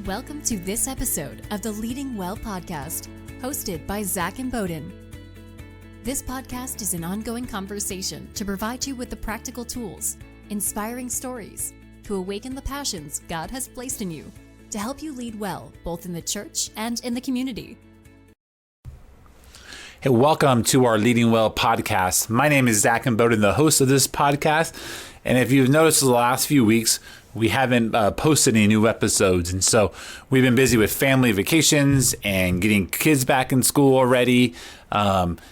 Welcome to this episode of the Leading Well podcast, hosted by Zach and Bowden. This podcast is an ongoing conversation to provide you with the practical tools, inspiring stories, to awaken the passions God has placed in you, to help you lead well, both in the church and in the community. Hey, welcome to our Leading Well podcast. My name is Zach and Bowden, the host of this podcast. And if you've noticed the last few weeks, we haven't posted any new episodes. And so we've been busy with family vacations and getting kids back in school already.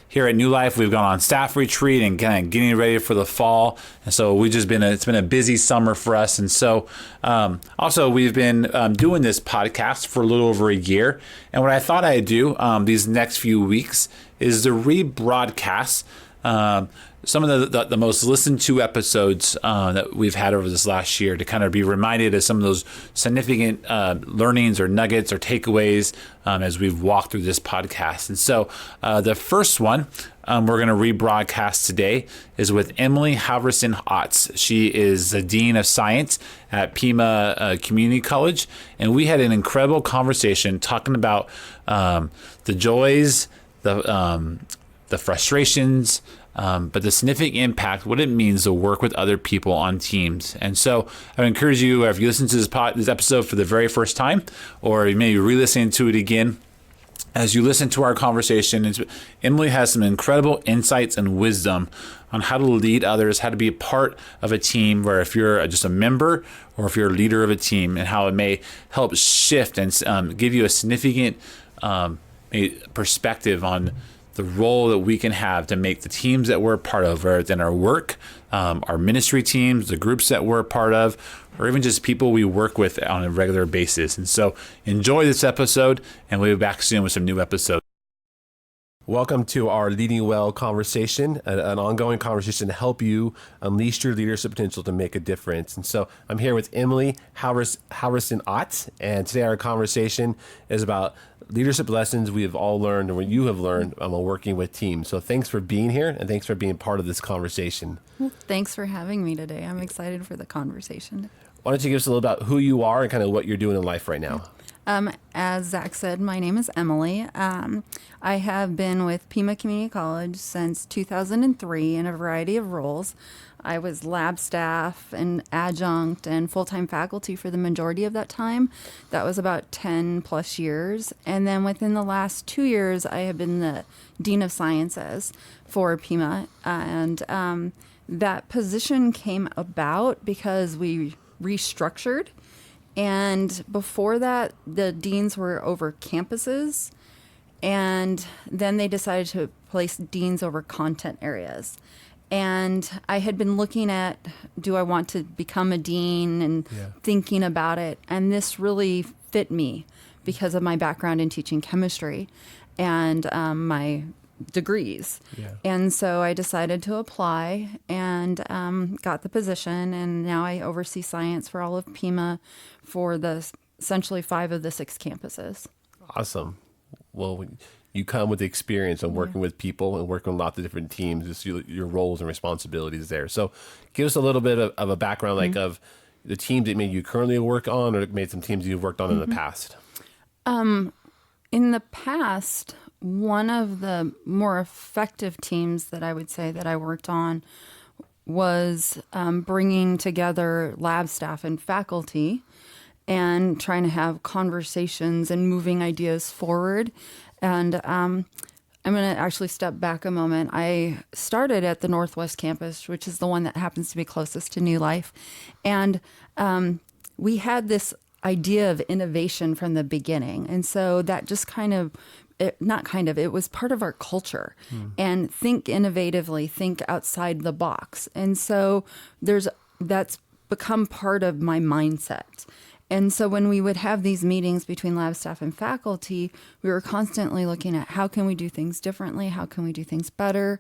Here at New Life, we've gone on staff retreat and kind of getting ready for the fall. And so it's been a busy summer for us. And so also we've been doing this podcast for a little over a year. And what I thought I'd do these next few weeks is to rebroadcast some of the most listened to episodes that we've had over this last year, to kind of be reminded of some of those significant learnings or nuggets or takeaways as we've walked through this podcast. And so the first one we're going to rebroadcast today is with Emily Halvorson-Otts. She is the Dean of Science at Pima Community College. And we had an incredible conversation talking about the joys, the frustrations, but the significant impact, what it means to work with other people on teams. And so I would encourage you, if you listen to this episode for the very first time, or you may be re-listening to it again, as you listen to our conversation, Emily has some incredible insights and wisdom on how to lead others, how to be a part of a team, where if you're just a member or if you're a leader of a team, and how it may help shift and give you a significant perspective on the role that we can have to make the teams that we're a part of, whether it's in our work, our ministry teams, the groups that we're a part of, or even just people we work with on a regular basis. And so enjoy this episode, and we'll be back soon with some new episodes. Welcome to our Leading Well conversation, an ongoing conversation to help you unleash your leadership potential to make a difference. And so I'm here with Emily Halvorson-Otts, and today our conversation is about leadership lessons we have all learned, or what you have learned while working with teams. So thanks for being here, and thanks for being part of this conversation. Well, thanks for having me today. I'm excited for the conversation. Why don't you give us a little about who you are and kind of what you're doing in life right now? As Zach said, my name is Emily. I have been with Pima Community College since 2003 in a variety of roles. I was lab staff and adjunct and full-time faculty for the majority of that time. That was about 10 plus years. And then within the last 2 years, I have been the Dean of Sciences for Pima. And that position came about because we restructured. And before that, the deans were over campuses, and then they decided to place deans over content areas. And I had been looking at, do I want to become a dean, and thinking about it. And this really fit me because of my background in teaching chemistry and my degrees. And so I decided to apply and got the position, and now I oversee science for all of Pima for essentially 5 of the 6 campuses. Awesome. Well, you come with the experience of working with people and working with lots of different teams, just your roles and responsibilities there. So give us a little bit of a background, of the teams that maybe you currently work on, or maybe some teams you've worked on in the past. In the past, one of the more effective teams that I would say that I worked on was bringing together lab staff and faculty and trying to have conversations and moving ideas forward. And I'm going to actually step back a moment. I started at the Northwest campus, which is the one that happens to be closest to New Life. And we had this idea of innovation from the beginning. And so that just it was part of our culture. And think innovatively, think outside the box. And so that's become part of my mindset. And so when we would have these meetings between lab staff and faculty, we were constantly looking at how can we do things differently, how can we do things better,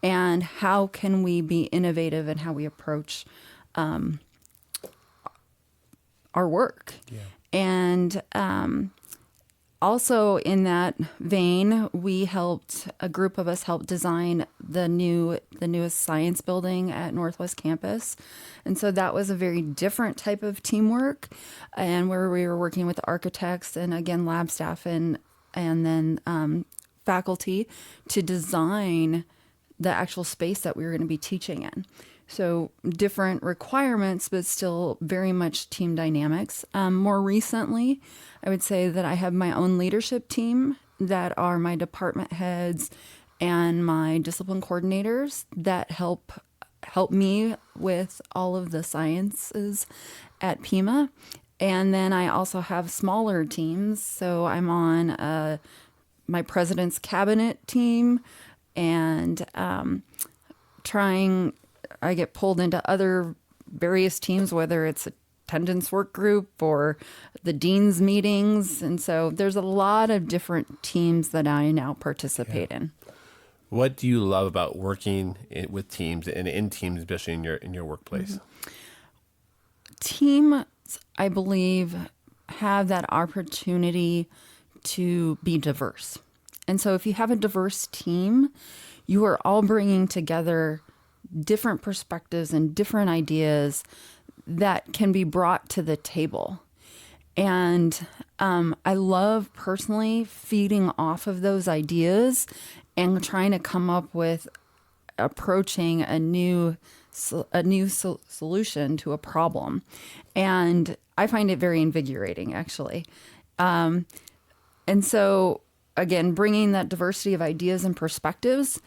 and how can we be innovative in how we approach our work. And Also in that vein, a group of us helped design the newest science building at Northwest Campus. And so that was a very different type of teamwork, and where we were working with architects and again, lab staff and then faculty to design the actual space that we were going to be teaching in. So different requirements, but still very much team dynamics. More recently, I would say that I have my own leadership team that are my department heads and my discipline coordinators that help me with all of the sciences at Pima. And then I also have smaller teams. So I'm on my president's cabinet team, and I get pulled into other various teams, whether it's attendance work group or the dean's meetings. And so there's a lot of different teams that I now participate in. What do you love about working with teams and in teams, especially in your workplace? Mm-hmm. Teams, I believe, have that opportunity to be diverse. And so if you have a diverse team, you are all bringing together different perspectives and different ideas that can be brought to the table. And I love personally feeding off of those ideas and trying to come up with approaching a new solution to a problem. And I find it very invigorating, actually. And so, again, bringing that diversity of ideas and perspectives.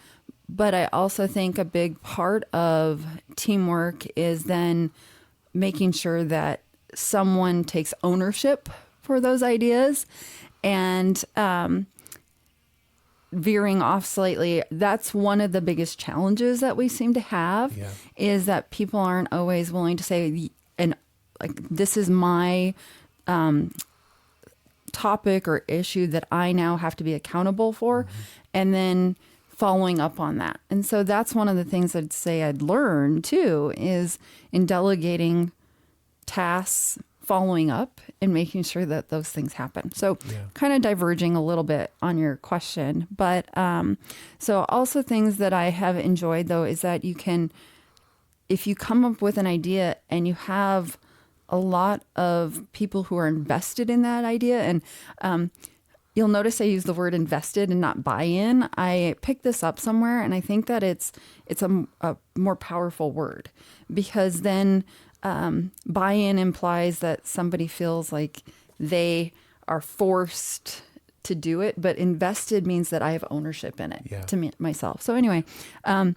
But I also think a big part of teamwork is then making sure that someone takes ownership for those ideas. And veering off slightly, that's one of the biggest challenges that we seem to have, is that people aren't always willing to say, and like, this is my topic or issue that I now have to be accountable for, and then following up on that. And so that's one of the things I'd say I'd learned too, is in delegating tasks, following up and making sure that those things happen. So kind of diverging a little bit on your question, but so also things that I have enjoyed though is that you can, if you come up with an idea and you have a lot of people who are invested in that idea, and you'll notice I use the word invested and not buy-in. I picked this up somewhere, and I think that it's a more powerful word, because then buy-in implies that somebody feels like they are forced to do it, but invested means that I have ownership in it to myself. So anyway, I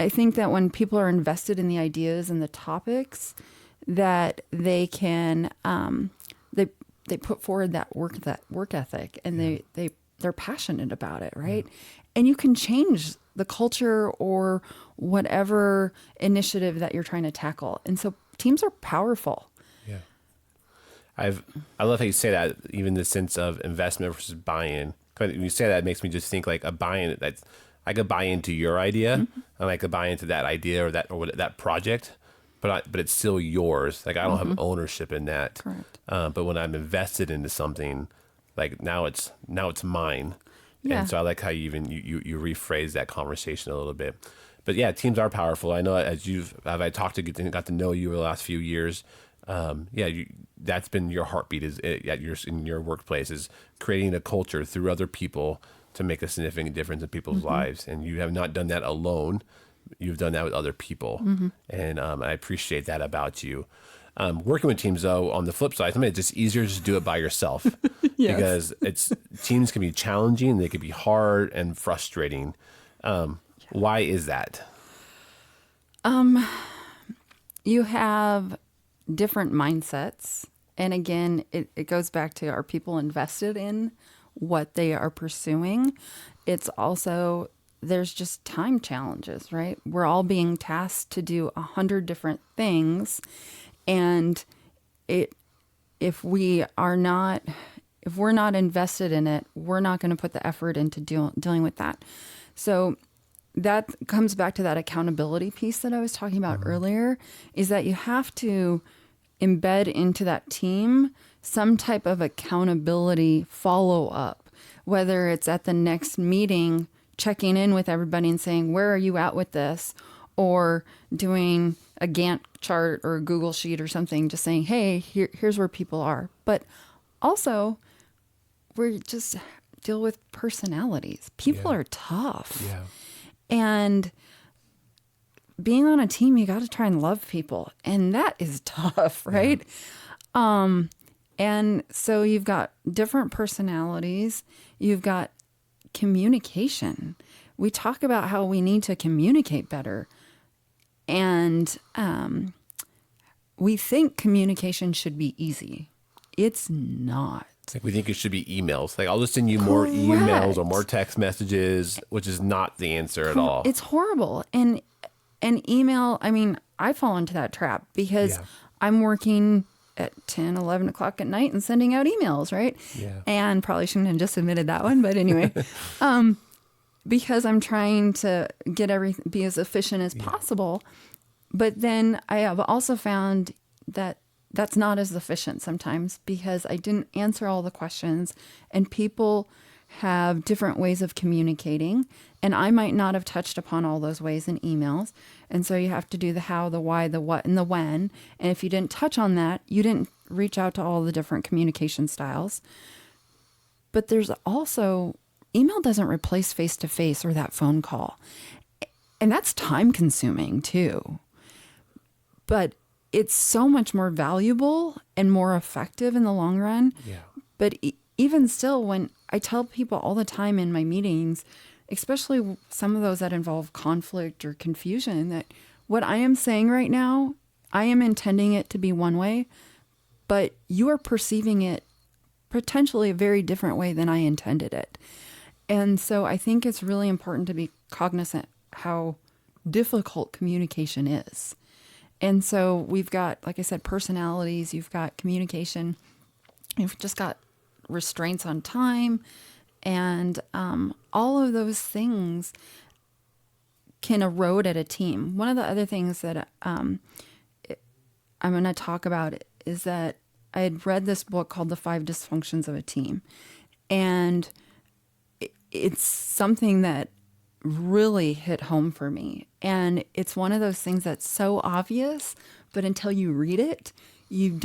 think that when people are invested in the ideas and the topics, that they can they put forward that work ethic, and they're passionate about it, right? And you can change the culture or whatever initiative that you're trying to tackle. And so teams are powerful. Yeah. I love how you say that, even the sense of investment versus buy-in. When you say that, it makes me just think like a buy-in. That's, I could buy into your idea, and I could buy into that idea or that project, but it's still yours. Like I don't have ownership in that. Correct. But when I'm invested into something, like now it's mine. Yeah. And so I like how you rephrase that conversation a little bit. But yeah, teams are powerful. I know as I talked to got to know you over the last few years. That's been your heartbeat in your workplace, is creating a culture through other people to make a significant difference in people's lives. And you have not done that alone. You've done that with other people. And I appreciate that about you. Working with teams, though, on the flip side, sometimes it's just easier to just do it by yourself. Because teams can be challenging, they can be hard and frustrating. Why is that? You have different mindsets. And again, it goes back to, are people invested in what they are pursuing? It's also, there's just time challenges, right? We're all being tasked to do 100 different things. And if we're not invested in it, we're not going to put the effort into dealing with that. So that comes back to that accountability piece that I was talking about earlier, is that you have to embed into that team some type of accountability follow up, whether it's at the next meeting, checking in with everybody and saying, where are you at with this? Or doing a Gantt chart or a Google Sheet or something, just saying, hey, here's where people are. But also, we just deal with personalities. People are tough. Yeah. And being on a team, you got to try and love people. And that is tough, right? And so you've got different personalities. You've got communication. We talk about how we need to communicate better. And we think communication should be easy. It's not. Like we think it should be emails. Like I'll just send you more emails or more text messages, which is not the answer at all. It's horrible. And email, I mean, I fall into that trap because I'm working at 10, 11 o'clock at night and sending out emails, right? Yeah. And probably shouldn't have just admitted that one, but anyway, because I'm trying to get everything, be as efficient as possible. But then I have also found that that's not as efficient sometimes because I didn't answer all the questions, and people have different ways of communicating, and I might not have touched upon all those ways in emails. And so you have to do the how, the why, the what, and the when. And if you didn't touch on that, you didn't reach out to all the different communication styles. But there's also, email doesn't replace face-to-face or that phone call. And that's time consuming too. But it's so much more valuable and more effective in the long run. Yeah. But even still, when I tell people all the time in my meetings, especially some of those that involve conflict or confusion, that what I am saying right now, I am intending it to be one way, but you are perceiving it potentially a very different way than I intended it. And so I think it's really important to be cognizant how difficult communication is. And so we've got, like I said, personalities, you've got communication, you've just got restraints on time, and all of those things can erode at a team. One of the other things that I'm going to talk about is that I had read this book called The 5 Dysfunctions of a Team. And it's something that really hit home for me. And it's one of those things that's so obvious, but until you read it, you're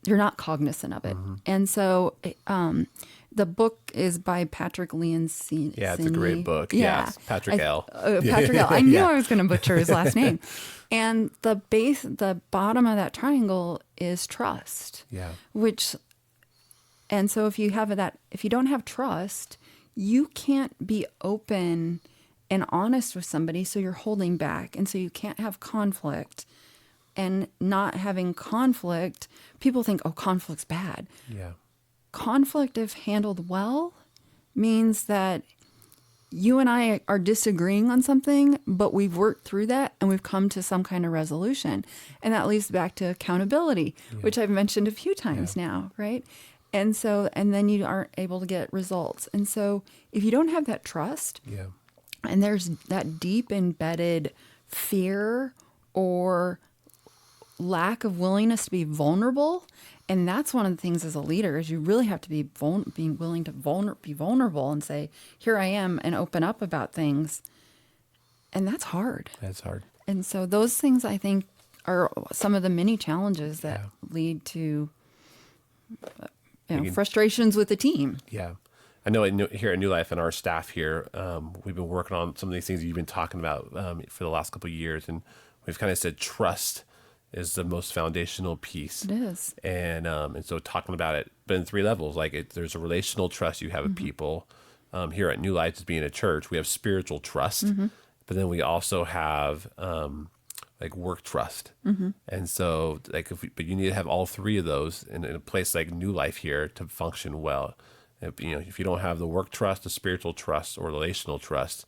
not cognizant of it. Mm-hmm. And so the book is by Patrick Lencioni. Yeah, it's a great book. Yeah. Yes, Patrick L. Patrick L. I knew I was going to butcher his last name. And the bottom of that triangle is trust. Yeah. And so if you don't have trust, you can't be open and honest with somebody, so you're holding back. And so you can't have conflict. And not having conflict, people think, oh, conflict's bad. Yeah. Conflict, if handled well, means that you and I are disagreeing on something, but we've worked through that and we've come to some kind of resolution. And that leads back to accountability, which I've mentioned a few times now, right? And then you aren't able to get results. And so if you don't have that trust, and there's that deep embedded fear or lack of willingness to be vulnerable, and that's one of the things as a leader is you really have to be being willing to be vulnerable and say, here I am, and open up about things. And that's hard. That's hard. And so those things, I think, are some of the many challenges that lead to frustrations with the team. Yeah. I know here at New Life and our staff here, we've been working on some of these things that you've been talking about for the last couple of years. And we've kind of said trust is the most foundational piece. It is. And so talking about it, but in 3 levels, like there's a relational trust you have with people. Here at New Life, as being a church, we have spiritual trust, but then we also have like work trust. And so but you need to have all 3 of those in a place like New Life here to function well. If you don't have the work trust, the spiritual trust, or relational trust,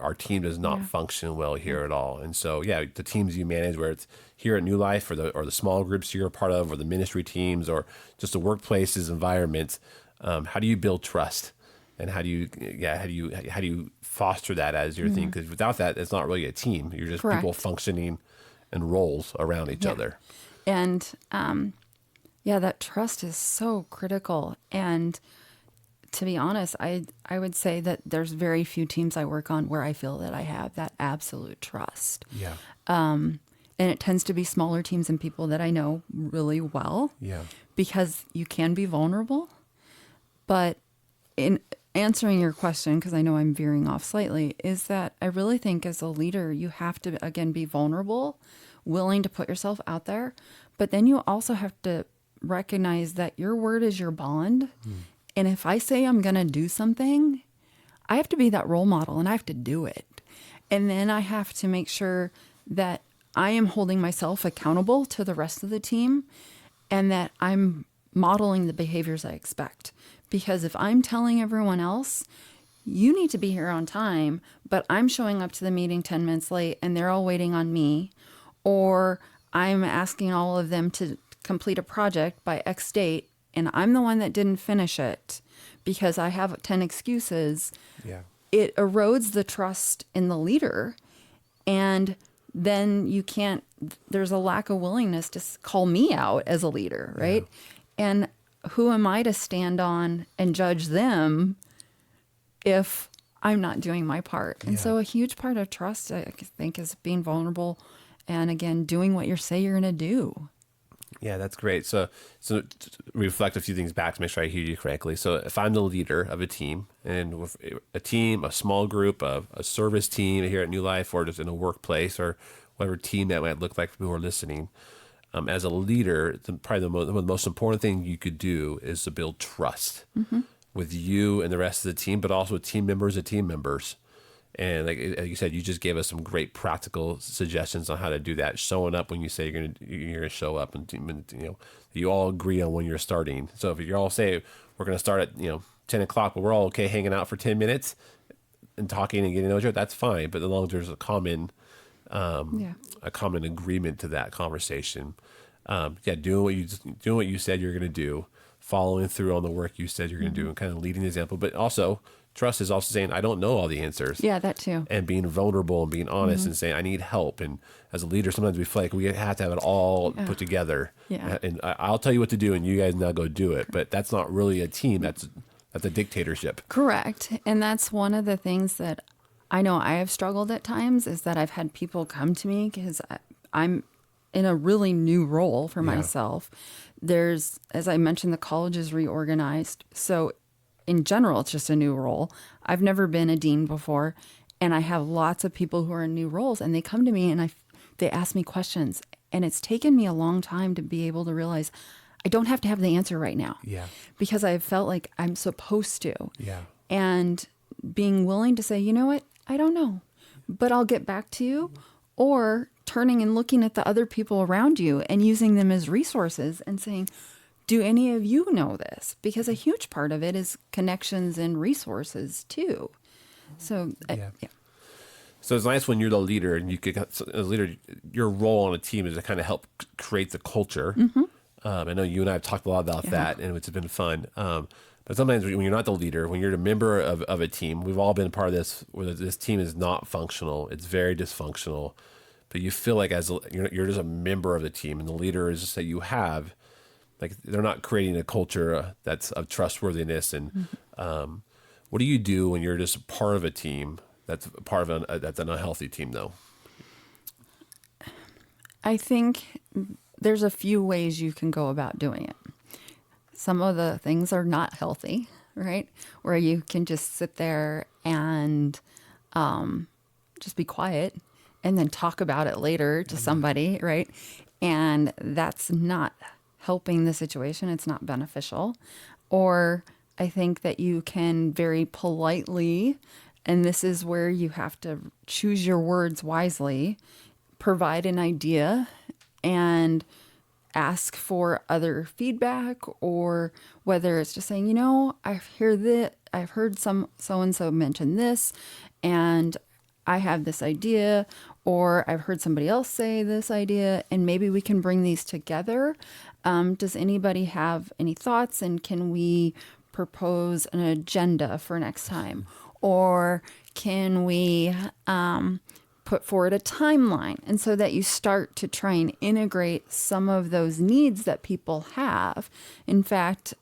our team does not function well here at all. And so, the teams you manage, where it's here at New Life or the small groups you're a part of, or the ministry teams, or just the workplaces environment, how do you build trust? And how do you foster that as your thing? Because without that, it's not really a team. You're just people functioning in roles around each other. And Yeah, that trust is so critical. And to be honest, I would say that there's very few teams I work on where I feel that I have that absolute trust. Yeah. And it tends to be smaller teams and people that I know really well. Yeah. Because you can be vulnerable. But in answering your question, because I know I'm veering off slightly, is that I really think as a leader, you have to, again, be vulnerable, willing to put yourself out there. But then you also have to recognize that your word is your bond. And if I say I'm going to do something, I have to be that role model and I have to do it. And then I have to make sure that I am holding myself accountable to the rest of the team and that I'm modeling the behaviors I expect. Because if I'm telling everyone else, you need to be here on time, but I'm showing up to the meeting 10 minutes late and they're all waiting on me, or I'm asking all of them to complete a project by X date and I'm the one that didn't finish it because I have 10 excuses, it erodes the trust in the leader. And then there's a lack of willingness to call me out as a leader, right? And who am I to stand on and judge them if I'm not doing my part? And so a huge part of trust, I think, is being vulnerable and, again, doing what you say you're going to do. Yeah, that's great. So to reflect a few things back to make sure I hear you correctly. So if I'm the leader of a team, and with a team, a small group, of a service team here at New Life, or just in a workplace, or whatever team that might look like for people who are listening, as a leader, probably the most important thing you could do is to build trust with you and the rest of the team, but also with team members of team members. And like you said, you just gave us some great practical suggestions on how to do that. Showing up when you say you're gonna show up, and you all agree on when you're starting. So if you all say we're gonna start at 10 o'clock, but we're all okay hanging out for 10 minutes and talking and getting to know each other, that's fine. But as long as there's a common agreement to that conversation, doing what you said you're gonna do, following through on the work you said you're gonna do, and kind of leading the example, but also. Trust is also saying, I don't know all the answers. Yeah, that too. And being vulnerable and being honest and saying, I need help. And as a leader, sometimes we feel like we have to have it all put together. Yeah. And I'll tell you what to do and you guys now go do it. But that's not really a team. That's a dictatorship. Correct. And that's one of the things that I know I have struggled at times, is that I've had people come to me because I'm in a really new role for myself. There's, as I mentioned, the college is reorganized. So in general, it's just a new role. I've never been a dean before, and I have lots of people who are in new roles, and they come to me and they ask me questions, and it's taken me a long time to be able to realize I don't have to have the answer right now. Yeah. Because I felt like I'm supposed to. Yeah. And being willing to say, you know what, I don't know, but I'll get back to you, or turning and looking at the other people around you and using them as resources and saying, do any of you know this? Because a huge part of it is connections and resources too. So, So it's nice when you're the leader, and you could, as a leader, your role on a team is to kind of help create the culture. I know you and I have talked a lot about that, and it's been fun. But sometimes when you're not the leader, when you're a member of a team, we've all been part of this, where this team is not functional. It's very dysfunctional. But you feel like you're just a member of the team, and the leader is just that you have. Like, they're not creating a culture that's of trustworthiness. And what do you do when you're just part of a team that's part of that's an unhealthy team, though? I think there's a few ways you can go about doing it. Some of the things are not healthy, right? Where you can just sit there and just be quiet and then talk about it later to somebody, right? And that's not helping the situation. It's not beneficial. Or I think that you can very politely, and this is where you have to choose your words wisely, provide an idea and ask for other feedback, or whether it's just saying, I've heard some so-and-so mention this, and I have this idea, or I've heard somebody else say this idea, and maybe we can bring these together. Does anybody have any thoughts, and can we propose an agenda for next time? Or can we put forward a timeline, and so that you start to try and integrate some of those needs that people have. In fact,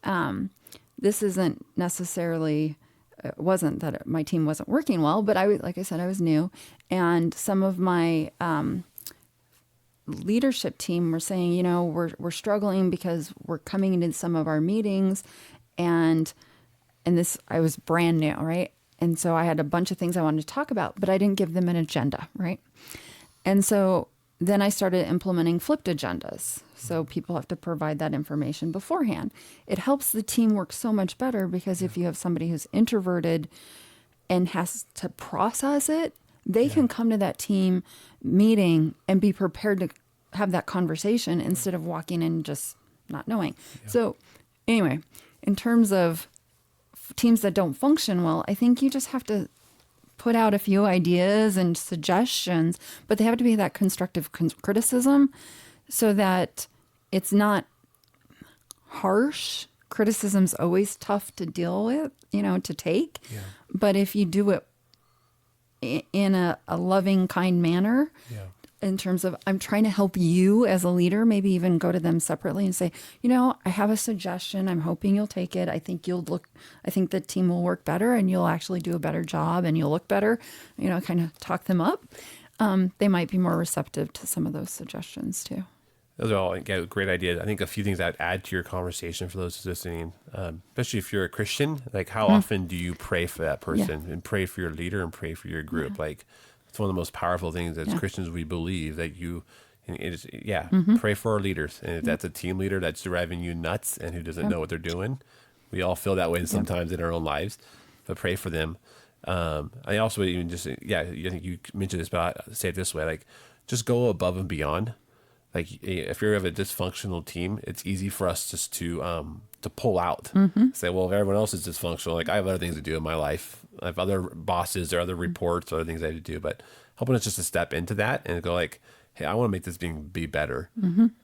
this isn't necessarily, it wasn't that my team wasn't working well, but like I said, I was new, and some of my leadership team were saying, you know, we're struggling because we're coming into some of our meetings, and this, I was brand new, right? And so I had a bunch of things I wanted to talk about, but I didn't give them an agenda, right? And so then I started implementing flipped agendas. So people have to provide that information beforehand. It helps the team work so much better, because if you have somebody who's introverted and has to process it, they can come to that team meeting and be prepared to have that conversation instead of walking in just not knowing. Yeah. So anyway, in terms of teams that don't function well, I think you just have to put out a few ideas and suggestions, but they have to be that constructive criticism, so that it's not harsh. Criticism's always tough to deal with, you know, to take. Yeah. But if you do it in a loving, kind manner, in terms of, I'm trying to help you as a leader, maybe even go to them separately and say, you know, I have a suggestion. I'm hoping you'll take it. I think the team will work better, and you'll actually do a better job, and you'll look better, you know, kind of talk them up. They might be more receptive to some of those suggestions too. Those are all great ideas. I think a few things I'd add to your conversation for those listening, especially if you're a Christian, like how often do you pray for that person and pray for your leader and pray for your group? Like, it's one of the most powerful things as Christians we believe, that you, pray for our leaders. And if that's a team leader that's driving you nuts and who doesn't know what they're doing, we all feel that way sometimes in our own lives, but pray for them. I also even just, I think you mentioned this, but I'll say it this way, like, just go above and beyond. Like, if you have a dysfunctional team, it's easy for us just to pull out. Say, well, if everyone else is dysfunctional, like, I have other things to do in my life. I have other bosses or other reports or other things I have to do. But helping us just to step into that and go like, hey, I want to make this be better.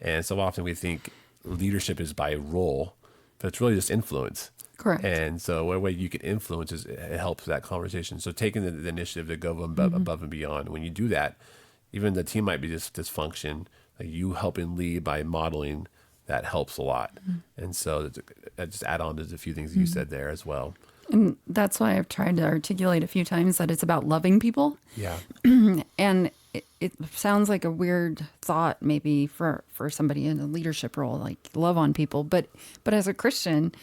And so often we think leadership is by role, but it's really just influence. Correct. And so one way you can influence is it helps that conversation. So taking the initiative to go above and beyond. When you do that, even the team might be dysfunction. Like, you helping lead by modeling, that helps a lot. And so I just add on to a few things you said there as well. And that's why I've tried to articulate a few times that it's about loving people. Yeah. And it sounds like a weird thought maybe for somebody in a leadership role, like love on people. But as a Christian,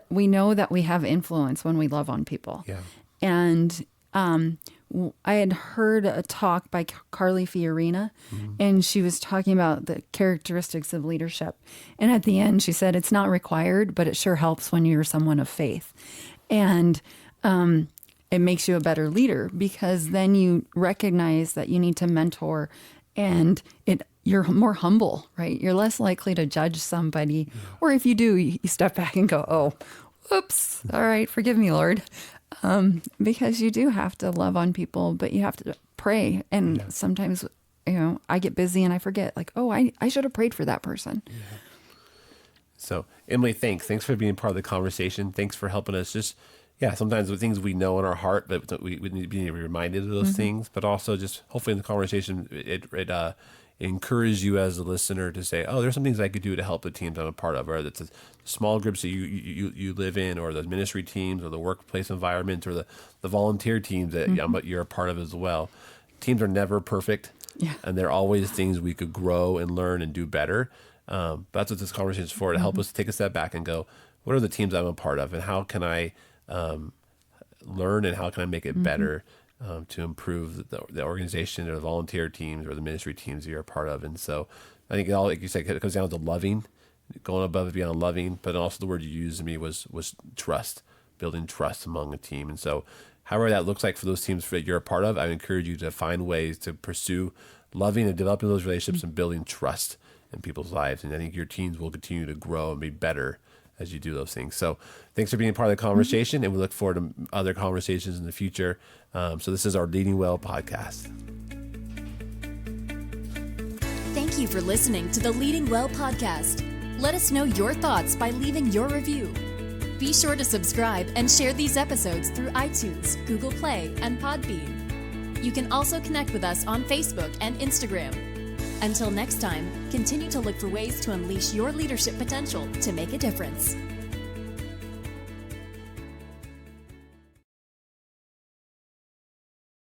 we know that we have influence when we love on people. Yeah. And I had heard a talk by Carly Fiorina, and she was talking about the characteristics of leadership. And at the end, she said, it's not required, but it sure helps when you're someone of faith. And it makes you a better leader, because then you recognize that you need to mentor, and you're more humble, right? You're less likely to judge somebody. Yeah. Or if you do, you step back and go, oh, whoops. All right, forgive me, Lord. Because you do have to love on people, but you have to pray. And sometimes, you know, I get busy and I forget, like, oh, I should have prayed for that person. Yeah. So, Emily, thanks for being part of the conversation. Thanks for helping us just, sometimes with things we know in our heart, but we need to be reminded of those things, but also just hopefully in the conversation, it encourage you as a listener to say, oh, there's some things I could do to help the teams I'm a part of, whether it's the small groups that you live in, or the ministry teams, or the workplace environment, or the volunteer teams that you're a part of as well. Teams are never perfect, and there are always things we could grow and learn and do better. But that's what this conversation is for, to help us take a step back and go, what are the teams I'm a part of, and how can I learn, and how can I make it better to improve the organization, or the volunteer teams, or the ministry teams that you're a part of. And so I think it all, like you said, it comes down to loving, going above and beyond loving, but also the word you used to me was trust, building trust among a team. And so however that looks like for those teams that you're a part of, I encourage you to find ways to pursue loving and developing those relationships and building trust in people's lives. And I think your teams will continue to grow and be better as you do those things. So thanks for being part of the conversation, and we look forward to other conversations in the future. So this is our Leading Well podcast. Thank you for listening to the Leading Well podcast. Let us know your thoughts by leaving your review. Be sure to subscribe and share these episodes through iTunes, Google Play, and Podbean. You can also connect with us on Facebook and Instagram. Until next time, continue to look for ways to unleash your leadership potential to make a difference.